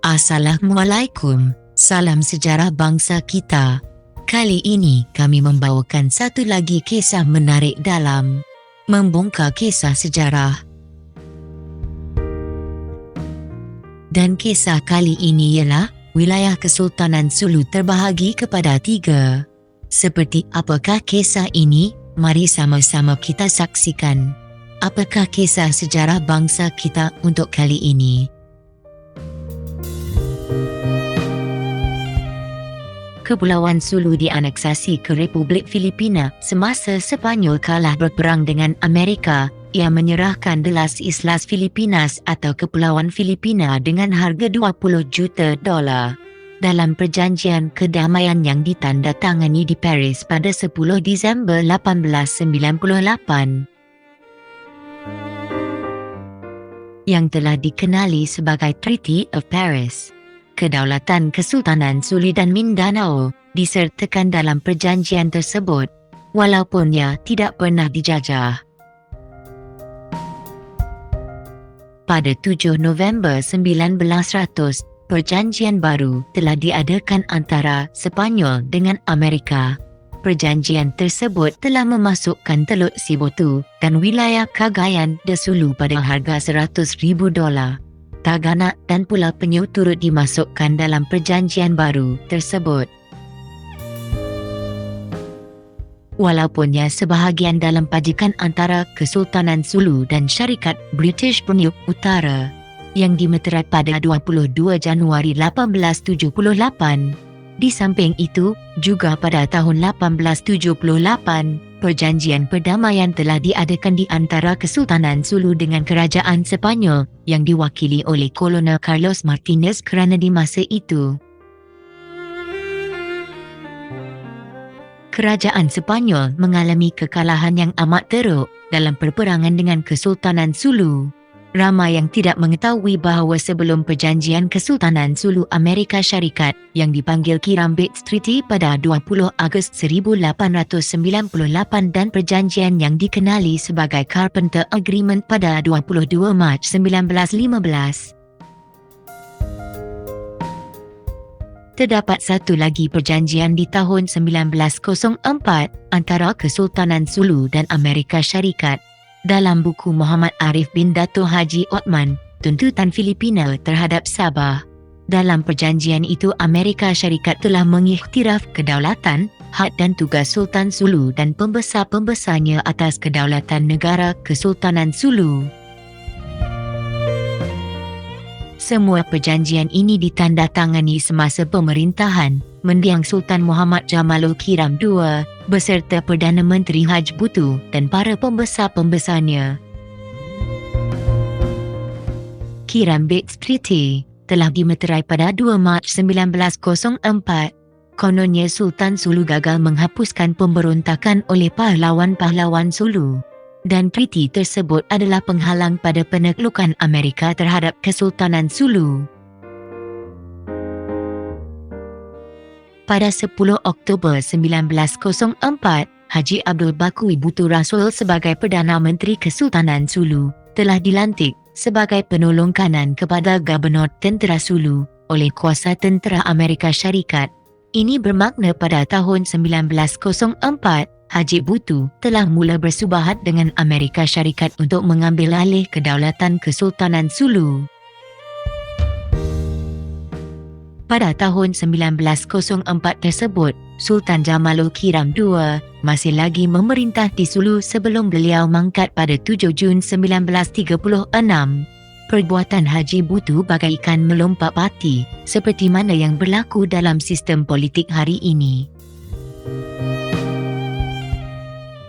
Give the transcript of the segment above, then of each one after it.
Assalamualaikum, salam sejarah bangsa kita. Kali ini kami membawakan satu lagi kisah menarik dalam membongkar kisah sejarah. Dan kisah kali ini ialah wilayah Kesultanan Sulu terbahagi kepada 3. Seperti apakah kisah ini? Mari sama-sama kita saksikan. Apakah kisah sejarah bangsa kita untuk kali ini? Kepulauan Sulu dianeksasi ke Republik Filipina semasa Sepanyol kalah berperang dengan Amerika. Ia menyerahkan Las Islas Filipinas atau Kepulauan Filipina dengan harga $20 juta dalam perjanjian kedamaian yang ditandatangani di Paris pada 10 Disember 1898. Yang telah dikenali sebagai Treaty of Paris. Kedaulatan Kesultanan Sulu dan Mindanao disertakan dalam perjanjian tersebut, walaupun ia tidak pernah dijajah. Pada 7 November 1900, perjanjian baru telah diadakan antara Sepanyol dengan Amerika. Perjanjian tersebut telah memasukkan Teluk Sibotu dan wilayah Cagayan de Sulu pada harga $100,000. Taganak dan Pulau Penyu turut dimasukkan dalam perjanjian baru tersebut. Walaupunnya sebahagian dalam pajikan antara Kesultanan Sulu dan Syarikat British Borneo Utara yang dimeterai pada 22 Januari 1878. Di samping itu, juga pada tahun 1878, perjanjian perdamaian telah diadakan di antara Kesultanan Sulu dengan Kerajaan Sepanyol yang diwakili oleh Kolonel Carlos Martinez kerana di masa itu Kerajaan Sepanyol mengalami kekalahan yang amat teruk dalam perperangan dengan Kesultanan Sulu. Ramai yang tidak mengetahui bahawa sebelum perjanjian Kesultanan Sulu Amerika Syarikat yang dipanggil Kiram Bates Treaty pada 20 Ogos 1898 dan perjanjian yang dikenali sebagai Carpenter Agreement pada 22 Mac 1915. Terdapat satu lagi perjanjian di tahun 1904 antara Kesultanan Sulu dan Amerika Syarikat. Dalam buku Muhammad Arif bin Dato' Haji Othman, Tuntutan Filipina terhadap Sabah. Dalam perjanjian itu Amerika Syarikat telah mengiktiraf kedaulatan, hak dan tugas Sultan Sulu dan pembesar-pembesarnya atas kedaulatan negara Kesultanan Sulu. Semua perjanjian ini ditandatangani semasa pemerintahan mendiang Sultan Muhammad Jamalul Kiram II beserta Perdana Menteri Haj Butu dan para pembesar-pembesarnya. Kiram Bates Treaty telah dimeterai pada 2 Mac 1904. Kononnya Sultan Sulu gagal menghapuskan pemberontakan oleh pahlawan-pahlawan Sulu. Dan treaty tersebut adalah penghalang pada penaklukan Amerika terhadap Kesultanan Sulu. Pada 10 Oktober 1904, Haji Abdul Bakui Butu Rasul sebagai Perdana Menteri Kesultanan Sulu telah dilantik sebagai penolong kanan kepada Gubernur Tentera Sulu oleh kuasa tentera Amerika Syarikat. Ini bermakna pada tahun 1904, Haji Butu telah mula bersubahat dengan Amerika Syarikat untuk mengambil alih kedaulatan Kesultanan Sulu. Pada tahun 1904 tersebut, Sultan Jamalul Kiram II masih lagi memerintah di Sulu sebelum beliau mangkat pada 7 Jun 1936. Perbuatan Haji Butu bagaikan melompat parti, seperti mana yang berlaku dalam sistem politik hari ini.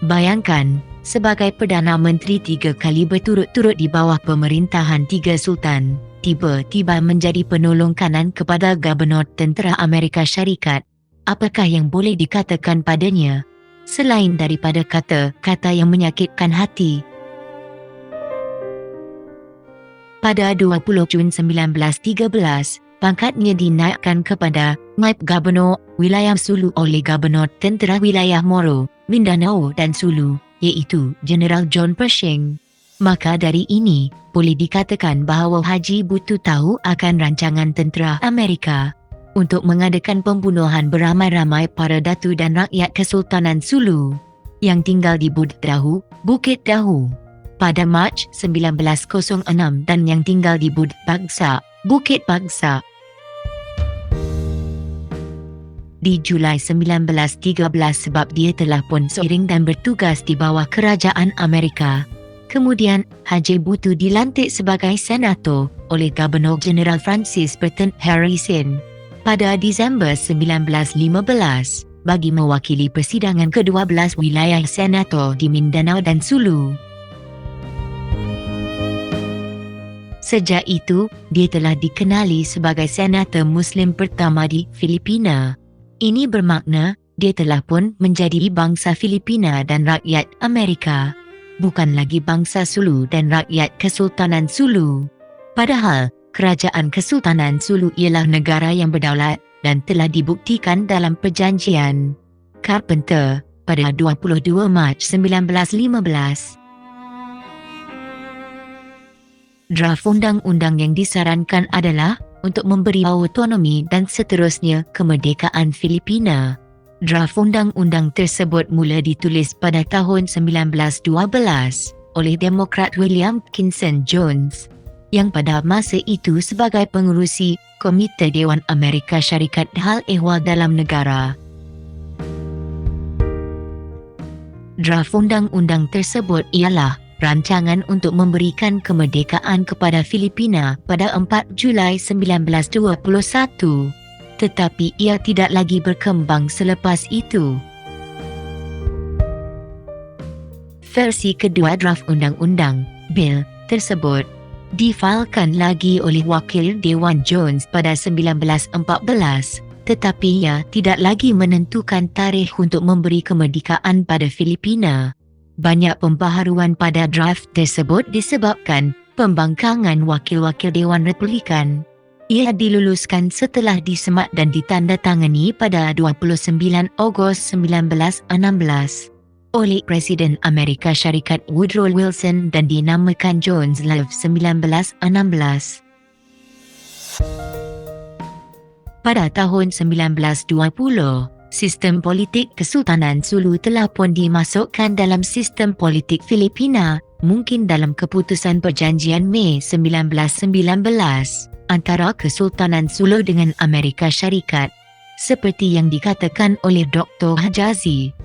Bayangkan, sebagai Perdana Menteri 3 kali berturut-turut di bawah pemerintahan 3 Sultan, tiba-tiba menjadi penolong kanan kepada Gubernur Tentera Amerika Syarikat. Apakah yang boleh dikatakan padanya, selain daripada kata-kata yang menyakitkan hati? Pada 20 Jun 1913, pangkatnya dinaikkan kepada Naib Gubernur Wilayah Sulu oleh Gubernur Tentera Wilayah Moro, Mindanao dan Sulu, iaitu Jeneral John Pershing. Maka dari ini, boleh dikatakan bahawa Haji Bhutto tahu akan rancangan tentera Amerika untuk mengadakan pembunuhan beramai-ramai para datu dan rakyat Kesultanan Sulu yang tinggal di Bukit Dahu pada Mac 1906 dan yang tinggal di Bukit Bagsa di Julai 1913 sebab dia telah pun seiring dan bertugas di bawah kerajaan Amerika. Kemudian, Haji Bhutto dilantik sebagai senator oleh Gubernur Jeneral Francis Burton Harrison pada Disember 1915 bagi mewakili persidangan ke-12 wilayah senator di Mindanao dan Sulu. Sejak itu, dia telah dikenali sebagai senator Muslim pertama di Filipina. Ini bermakna, dia telah pun menjadi bangsa Filipina dan rakyat Amerika, bukan lagi bangsa Sulu dan rakyat Kesultanan Sulu. Padahal, kerajaan Kesultanan Sulu ialah negara yang berdaulat dan telah dibuktikan dalam perjanjian Carpenter pada 22 Mac 1915. Draft undang-undang yang disarankan adalah untuk memberi autonomi dan seterusnya kemerdekaan Filipina. Draft undang-undang tersebut mula ditulis pada tahun 1912 oleh Demokrat William Kinson Jones yang pada masa itu sebagai pengerusi Komite Dewan Amerika Syarikat Hal Ehwal Dalam Negara. Draft undang-undang tersebut ialah rancangan untuk memberikan kemerdekaan kepada Filipina pada 4 Julai 1921. Tetapi ia tidak lagi berkembang selepas itu. Versi kedua draft undang-undang, bil, tersebut difailkan lagi oleh Wakil Dewan Jones pada 1914, tetapi ia tidak lagi menentukan tarikh untuk memberi kemerdekaan pada Filipina. Banyak pembaharuan pada draft tersebut disebabkan pembangkangan wakil-wakil Dewan Republikan. Ia diluluskan setelah disemat dan ditandatangani pada 29 Ogos 1916 oleh Presiden Amerika Syarikat Woodrow Wilson dan dinamakan Jones Law 1916. Pada tahun 1920, sistem politik Kesultanan Sulu telah pun dimasukkan dalam sistem politik Filipina, mungkin dalam keputusan perjanjian Mei 1919. Antara Kesultanan Sulu dengan Amerika Syarikat, seperti yang dikatakan oleh Dr. Hajazi,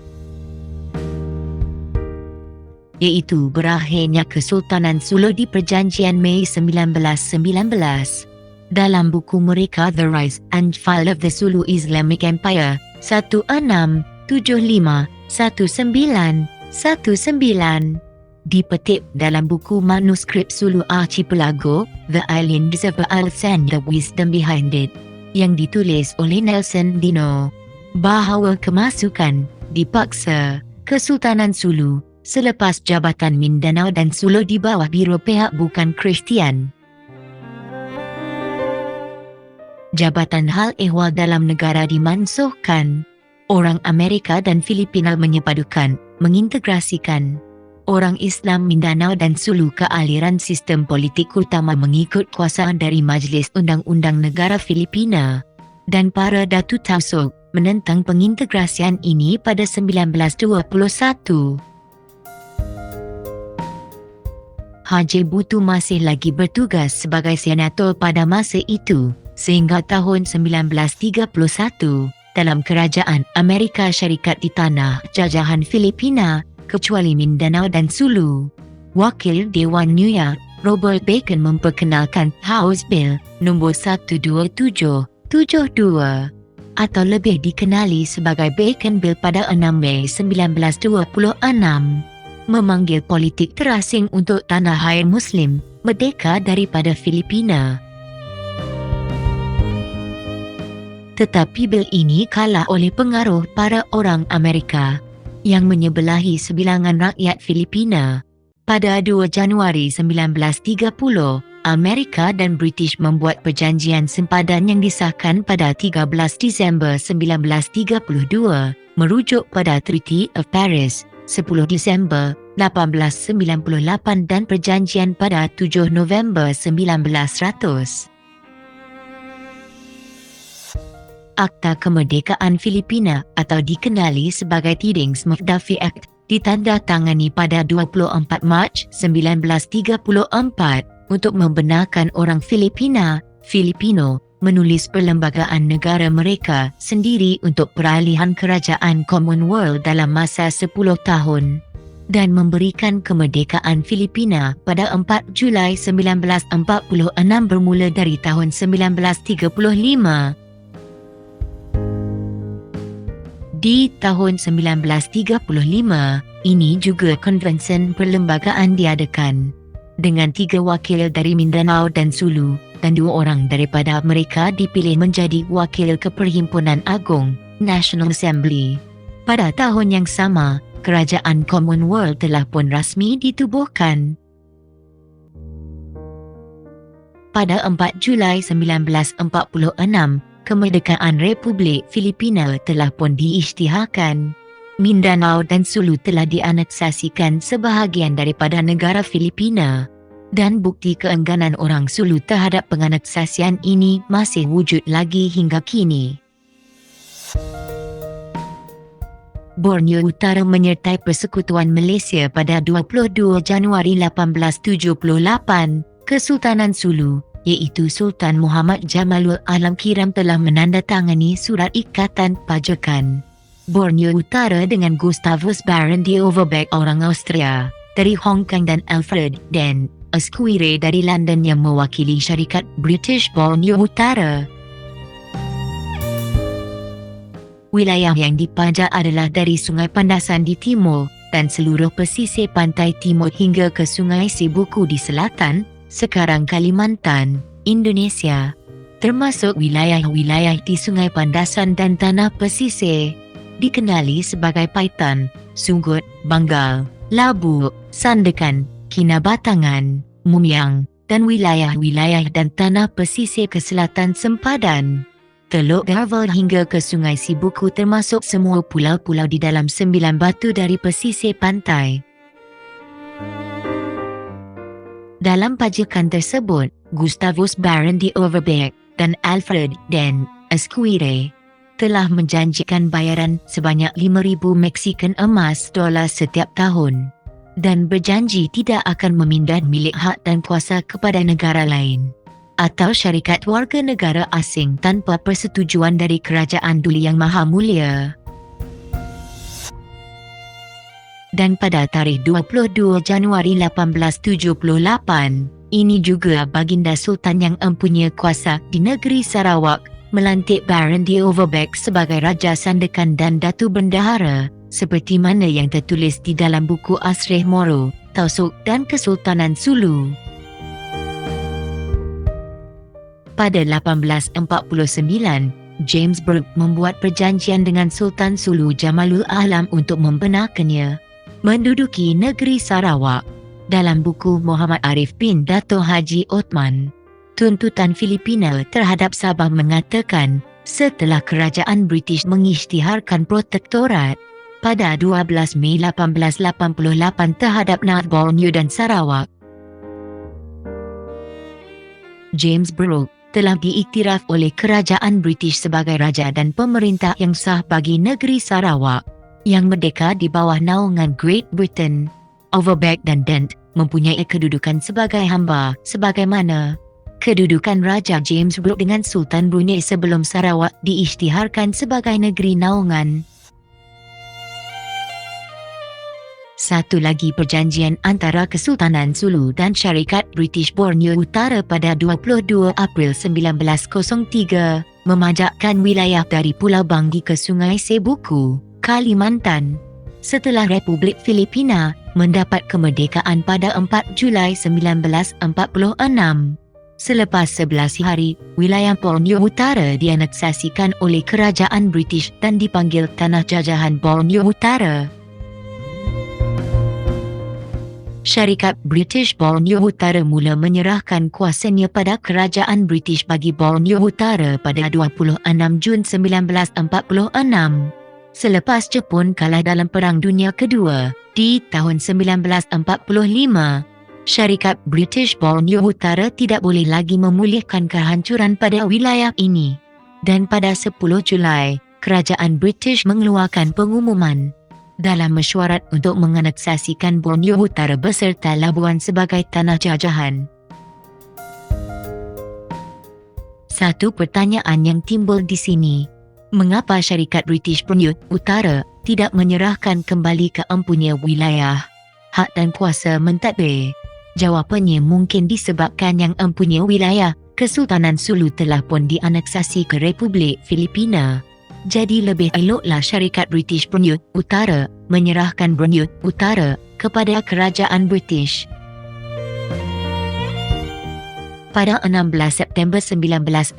iaitu berakhirnya Kesultanan Sulu di perjanjian Mei 1919. Dalam buku mereka The Rise and Fall of the Sulu Islamic Empire 1675-1919 dipetik dalam buku manuskrip Sulu Archipelago, The Islands of Isles and the Wisdom Behind It, yang ditulis oleh Nelson Dino, bahawa kemasukan dipaksa Kesultanan Sulu selepas Jabatan Mindanao dan Sulu di bawah biro pihak bukan Kristian. Jabatan Hal Ehwal Dalam Negara dimansuhkan. Orang Amerika dan Filipina menyepadukan, mengintegrasikan orang Islam Mindanao dan Sulu ke aliran sistem politik utama mengikut kuasaan dari Majlis Undang-Undang Negara Filipina, dan para Datu Tausug menentang pengintegrasian ini pada 1921. Haji Bhutto masih lagi bertugas sebagai senator pada masa itu, sehingga tahun 1931 dalam kerajaan Amerika Syarikat di tanah jajahan Filipina, kecuali Mindanao dan Sulu. Wakil Dewan New York, Robert Bacon memperkenalkan House Bill nombor 12772 atau lebih dikenali sebagai Bacon Bill pada 6 Mei 1926, memanggil politik terasing untuk tanah air Muslim merdeka daripada Filipina. Tetapi bil ini kalah oleh pengaruh para orang Amerika yang menyebelahi sebilangan rakyat Filipina. Pada 2 Januari 1930, Amerika dan British membuat perjanjian sempadan yang disahkan pada 13 Disember 1932, merujuk pada Treaty of Paris, 10 Disember 1898 dan perjanjian pada 7 November 1900. Akta Kemerdekaan Filipina atau dikenali sebagai Tidings McDuffie Act ditandatangani pada 24 Mac 1934 untuk membenarkan orang Filipino menulis perlembagaan negara mereka sendiri untuk peralihan kerajaan Commonwealth dalam masa 10 tahun dan memberikan kemerdekaan Filipina pada 4 Julai 1946 bermula dari tahun 1935. Di tahun 1935, ini juga konvensyen perlembagaan diadakan dengan 3 wakil dari Mindanao dan Sulu dan 2 orang daripada mereka dipilih menjadi wakil ke Perhimpunan Agung National Assembly. Pada tahun yang sama, kerajaan Commonwealth telah pun rasmi ditubuhkan. Pada 4 Julai 1946, kemerdekaan Republik Filipina telah pun diisytiharkan. Mindanao dan Sulu telah dianeksasikan sebahagian daripada negara Filipina dan bukti keengganan orang Sulu terhadap penganeksasian ini masih wujud lagi hingga kini. Borneo Utara menyertai Persekutuan Malaysia pada 22 Januari 1878. Kesultanan Sulu, iaitu Sultan Muhammad Jamalul Alam Kiram telah menandatangani surat ikatan pajakan Borneo Utara dengan Gustavus Baron de Overbeck orang Austria dari Hong Kong dan Alfred Dan Esquire dari London yang mewakili syarikat British Borneo Utara. Wilayah yang dipajak adalah dari Sungai Pandasan di timur dan seluruh pesisir pantai timur hingga ke Sungai Sibuku di selatan, sekarang Kalimantan, Indonesia, termasuk wilayah-wilayah di Sungai Pandasan dan tanah pesisir, dikenali sebagai Paitan, Sungut, Banggal, Labu, Sandakan, Kinabatangan, Mumiang, dan wilayah-wilayah dan tanah pesisir ke selatan Sempadan, Teluk Darvel hingga ke Sungai Sibuku termasuk semua pulau-pulau di dalam 9 batu dari pesisir pantai. Dalam pajakan tersebut, Gustavus Baron de Overbeck dan Alfred Dan Esquire telah menjanjikan bayaran sebanyak 5,000 Mexican emas dolar setiap tahun dan berjanji tidak akan memindah milik hak dan kuasa kepada negara lain atau syarikat warga negara asing tanpa persetujuan dari Kerajaan Duli Yang Maha Mulia. Dan pada tarikh 22 Januari 1878, ini juga Baginda Sultan yang empunyai kuasa di negeri Sarawak melantik Baron de Overbeck sebagai Raja Sandakan dan Datu Bendahara, seperti mana yang tertulis di dalam buku Asrih Moro, Tausuk dan Kesultanan Sulu. Pada 1849, James Brooke membuat perjanjian dengan Sultan Sulu Jamalul Alam untuk membenarkannya menduduki negeri Sarawak. Dalam buku Muhammad Arif bin Dato' Haji Othman, tuntutan Filipina terhadap Sabah mengatakan, setelah kerajaan British mengisytiharkan protektorat pada 12 Mei 1888 terhadap North Borneo dan Sarawak, James Brooke telah diiktiraf oleh kerajaan British sebagai raja dan pemerintah yang sah bagi negeri Sarawak yang merdeka di bawah naungan Great Britain. Overbeck dan Dent mempunyai kedudukan sebagai hamba sebagaimana kedudukan Raja James Brooke dengan Sultan Brunei sebelum Sarawak diisytiharkan sebagai negeri naungan. Satu lagi perjanjian antara Kesultanan Sulu dan Syarikat British Borneo Utara pada 22 April 1903 memajakkan wilayah dari Pulau Banggi ke Sungai Sibuku, Kalimantan, setelah Republik Filipina mendapat kemerdekaan pada 4 Julai 1946. Selepas 11 hari, wilayah Borneo Utara dianeksasikan oleh kerajaan British dan dipanggil Tanah Jajahan Borneo Utara. Syarikat British Borneo Utara mula menyerahkan kuasanya pada kerajaan British bagi Borneo Utara pada 26 Jun 1946. Selepas Jepun kalah dalam Perang Dunia Kedua, di tahun 1945, syarikat British Borneo Utara tidak boleh lagi memulihkan kehancuran pada wilayah ini. Dan pada 10 Julai, kerajaan British mengeluarkan pengumuman dalam mesyuarat untuk menganeksasikan Borneo Utara beserta Labuan sebagai tanah jajahan. Satu pertanyaan yang timbul di sini, mengapa syarikat British Borneo Utara tidak menyerahkan kembali ke empunya wilayah, hak dan kuasa mentadbir? Jawapannya mungkin disebabkan yang empunya wilayah Kesultanan Sulu telah pun dianeksasi ke Republik Filipina. Jadi lebih eloklah syarikat British Borneo Utara menyerahkan Borneo Utara kepada kerajaan British. Pada 16 September 1963,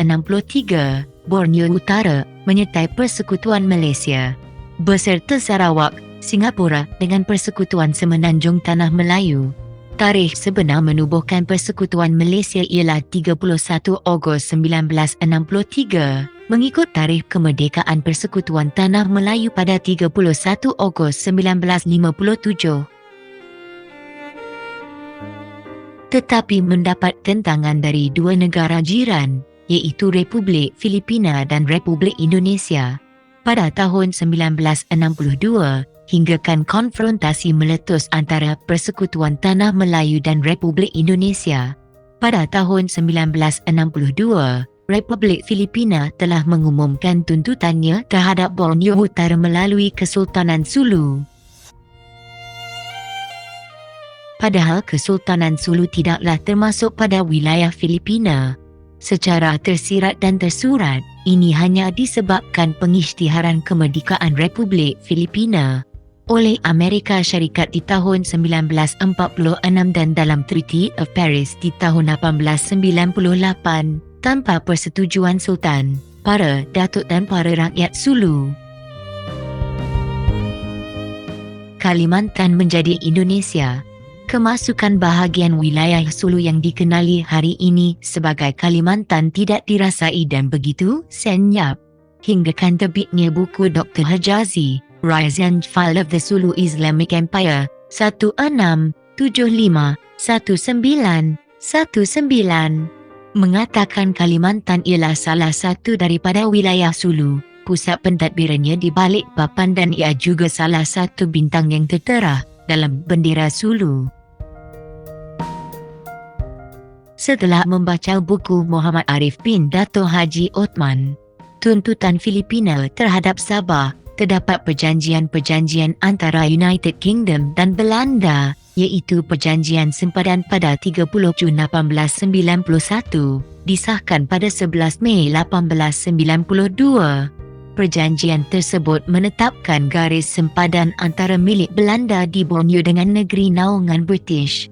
Borneo Utara menyertai Persekutuan Malaysia beserta Sarawak, Singapura dengan Persekutuan Semenanjung Tanah Melayu. Tarikh sebenar menubuhkan Persekutuan Malaysia ialah 31 Ogos 1963, mengikut tarikh kemerdekaan Persekutuan Tanah Melayu pada 31 Ogos 1957. Tetapi mendapat tentangan dari dua negara jiran, iaitu Republik Filipina dan Republik Indonesia. Pada tahun 1962, hinggakan konfrontasi meletus antara Persekutuan Tanah Melayu dan Republik Indonesia. Pada tahun 1962, Republik Filipina telah mengumumkan tuntutannya terhadap Borneo Utara melalui Kesultanan Sulu. Padahal Kesultanan Sulu tidaklah termasuk pada wilayah Filipina. Secara tersirat dan tersurat, ini hanya disebabkan pengisytiharan kemerdekaan Republik Filipina oleh Amerika Syarikat di tahun 1946 dan dalam Treaty of Paris di tahun 1898 tanpa persetujuan Sultan, para datuk dan para rakyat Sulu. Kalimantan menjadi Indonesia. Kemasukan bahagian wilayah Sulu yang dikenali hari ini sebagai Kalimantan tidak dirasai dan begitu senyap. Hinggakan terbitnya buku Dr. Hajazi, Rise and Fall of the Sulu Islamic Empire, 1675-1919, mengatakan Kalimantan ialah salah satu daripada wilayah Sulu. Pusat pentadbirannya di Balikpapan dan ia juga salah satu bintang yang tertera dalam bendera Sulu. Setelah membaca buku Muhammad Arif bin Dato' Haji Othman, Tuntutan Filipina terhadap Sabah, terdapat perjanjian-perjanjian antara United Kingdom dan Belanda, iaitu Perjanjian Sempadan pada 30 Jun 1891, disahkan pada 11 Mei 1892. Perjanjian tersebut menetapkan garis sempadan antara milik Belanda di Borneo dengan negeri naungan British.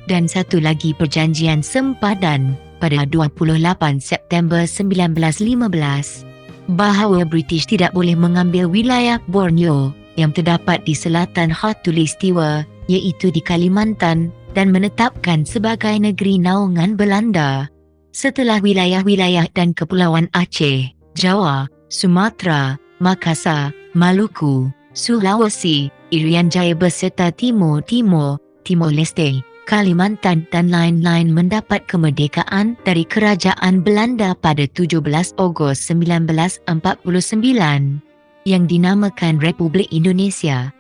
Dan satu lagi perjanjian sempadan pada 28 September 1915 bahawa British tidak boleh mengambil wilayah Borneo yang terdapat di selatan Khatulistiwa, iaitu di Kalimantan, dan menetapkan sebagai negeri naungan Belanda. Setelah wilayah-wilayah dan kepulauan Aceh, Jawa, Sumatera, Makassar, Maluku, Sulawesi, Irian Jaya beserta Timur Leste, Kalimantan dan lain-lain mendapat kemerdekaan dari Kerajaan Belanda pada 17 Ogos 1949 yang dinamakan Republik Indonesia.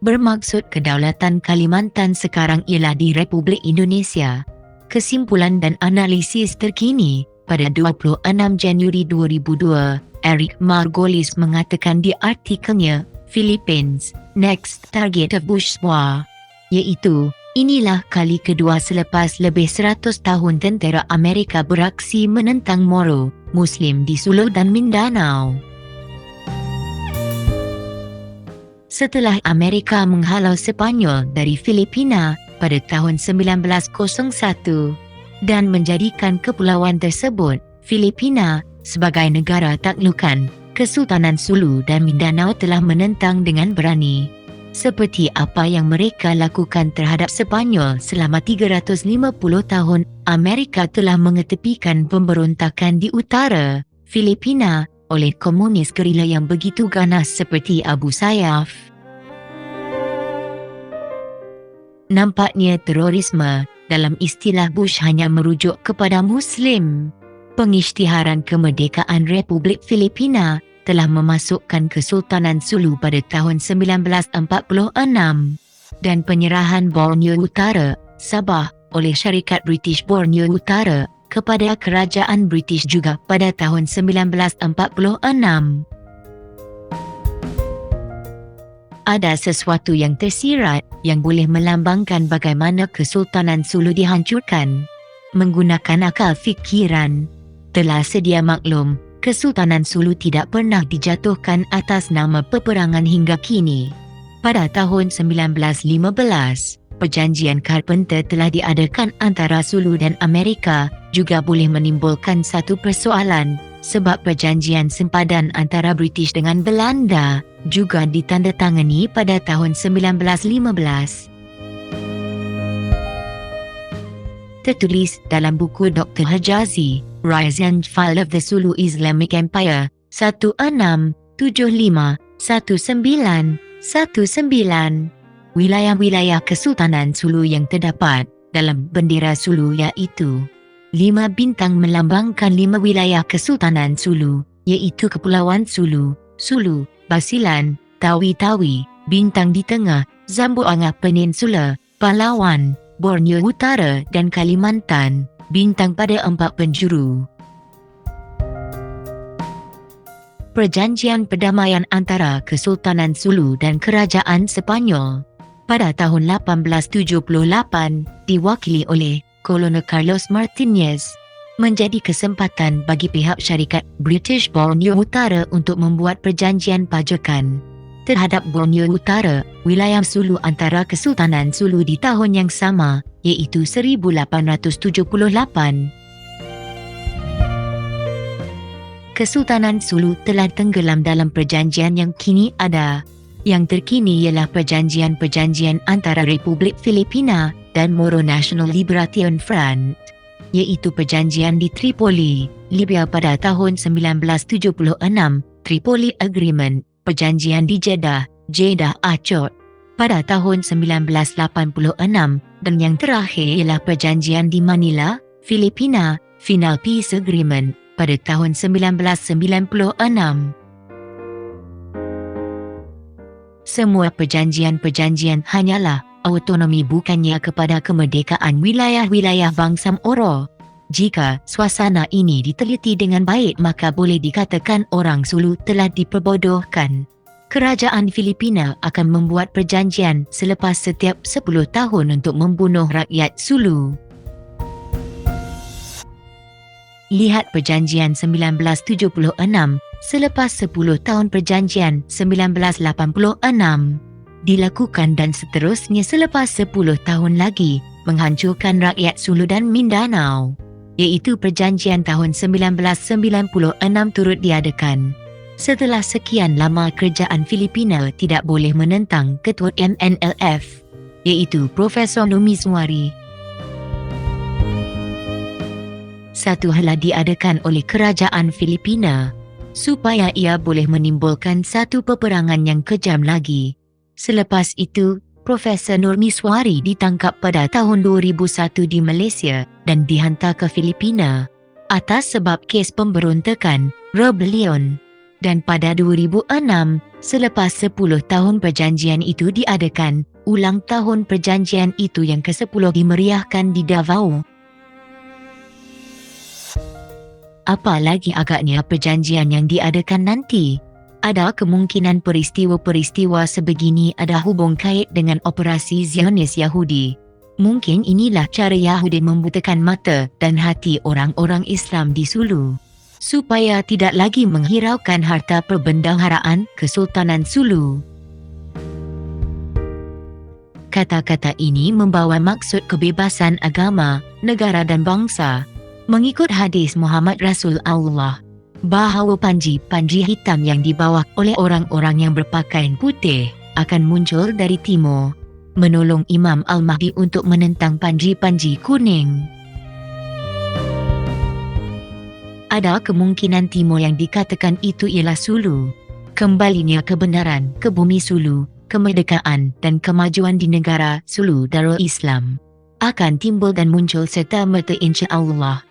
Bermaksud kedaulatan Kalimantan sekarang ialah di Republik Indonesia. Kesimpulan dan analisis terkini pada 26 Januari 2002, Eric Margolis mengatakan di artikelnya Philippines, Next Target of Bush War, iaitu inilah kali kedua selepas lebih 100 tahun tentera Amerika beraksi menentang Moro Muslim di Sulu dan Mindanao. Setelah Amerika menghalau Sepanyol dari Filipina pada tahun 1901 dan menjadikan kepulauan tersebut, Filipina, sebagai negara taklukan, Kesultanan Sulu dan Mindanao telah menentang dengan berani. Seperti apa yang mereka lakukan terhadap Sepanyol selama 350 tahun, Amerika telah mengetepikan pemberontakan di utara Filipina oleh komunis gerila yang begitu ganas seperti Abu Sayyaf. Nampaknya terorisme dalam istilah Bush hanya merujuk kepada Muslim. Pengisytiharan kemerdekaan Republik Filipina telah memasukkan Kesultanan Sulu pada tahun 1946 dan penyerahan Borneo Utara, Sabah oleh syarikat British Borneo Utara kepada kerajaan British juga pada tahun 1946. Ada sesuatu yang tersirat yang boleh melambangkan bagaimana Kesultanan Sulu dihancurkan. Menggunakan akal fikiran, telah sedia maklum, Kesultanan Sulu tidak pernah dijatuhkan atas nama peperangan hingga kini. Pada tahun 1915, perjanjian Carpenter telah diadakan antara Sulu dan Amerika, juga boleh menimbulkan satu persoalan, sebab perjanjian sempadan antara British dengan Belanda juga ditandatangani pada tahun 1915. Tertulis dalam buku Dr. Hijazi, Rise and Fall of the Sulu Islamic Empire, 1675-1919. Wilayah-wilayah Kesultanan Sulu yang terdapat dalam bendera Sulu iaitu 5 bintang melambangkan 5 wilayah Kesultanan Sulu, iaitu Kepulauan Sulu, Sulu, Basilan, Tawi-Tawi, bintang di tengah, Zamboanga Peninsula, Palawan, Borneo Utara dan Kalimantan, bintang pada 4 penjuru. Perjanjian perdamaian antara Kesultanan Sulu dan Kerajaan Sepanyol pada tahun 1878 diwakili oleh Kolonel Carlos Martinez menjadi kesempatan bagi pihak syarikat British Borneo Utara untuk membuat perjanjian pajakan terhadap Borneo Utara, wilayah Sulu antara Kesultanan Sulu di tahun yang sama, iaitu 1878. Kesultanan Sulu telah tenggelam dalam perjanjian yang kini ada. Yang terkini ialah perjanjian-perjanjian antara Republik Filipina dan Moro National Liberation Front, iaitu perjanjian di Tripoli, Libya pada tahun 1976, Tripoli Agreement, perjanjian di Jeddah, Aceh pada tahun 1986 dan yang terakhir ialah perjanjian di Manila, Filipina, Final Peace Agreement pada tahun 1996. Semua perjanjian-perjanjian hanyalah autonomi bukannya kepada kemerdekaan wilayah-wilayah bangsa Moro. Jika suasana ini diteliti dengan baik maka boleh dikatakan orang Sulu telah diperbodohkan. Kerajaan Filipina akan membuat perjanjian selepas setiap 10 tahun untuk membunuh rakyat Sulu. Lihat perjanjian 1976, selepas 10 tahun perjanjian 1986 dilakukan dan seterusnya selepas 10 tahun lagi menghancurkan rakyat Sulu dan Mindanao, iaitu perjanjian tahun 1996 turut diadakan. Setelah sekian lama kerajaan Filipina tidak boleh menentang ketua MNLF, iaitu Profesor Numiswari. Satu hala diadakan oleh kerajaan Filipina supaya ia boleh menimbulkan satu peperangan yang kejam lagi. Selepas itu, Profesor Numiswari ditangkap pada tahun 2001 di Malaysia dan dihantar ke Filipina atas sebab kes pemberontakan, rebellion. Dan pada 2006, selepas 10 tahun perjanjian itu diadakan, ulang tahun perjanjian itu yang ke-10 dimeriahkan di Davao. Apalagi agaknya perjanjian yang diadakan nanti? Ada kemungkinan peristiwa-peristiwa sebegini ada hubung kait dengan operasi Zionis Yahudi. Mungkin inilah cara Yahudi membutakan mata dan hati orang-orang Islam di Sulu, supaya tidak lagi menghiraukan harta perbendaharaan Kesultanan Sulu. Kata-kata ini membawa maksud kebebasan agama, negara dan bangsa. Mengikut hadis Muhammad Rasul Allah, bahawa panji hitam yang dibawa oleh orang-orang yang berpakaian putih akan muncul dari timur, menolong Imam Al-Mahdi untuk menentang Panji Kuning. Ada kemungkinan timur yang dikatakan itu ialah Sulu. Kembalinya kebenaran ke bumi Sulu, kemerdekaan dan kemajuan di negara Sulu Darul Islam akan timbul dan muncul serta merta insya Allah.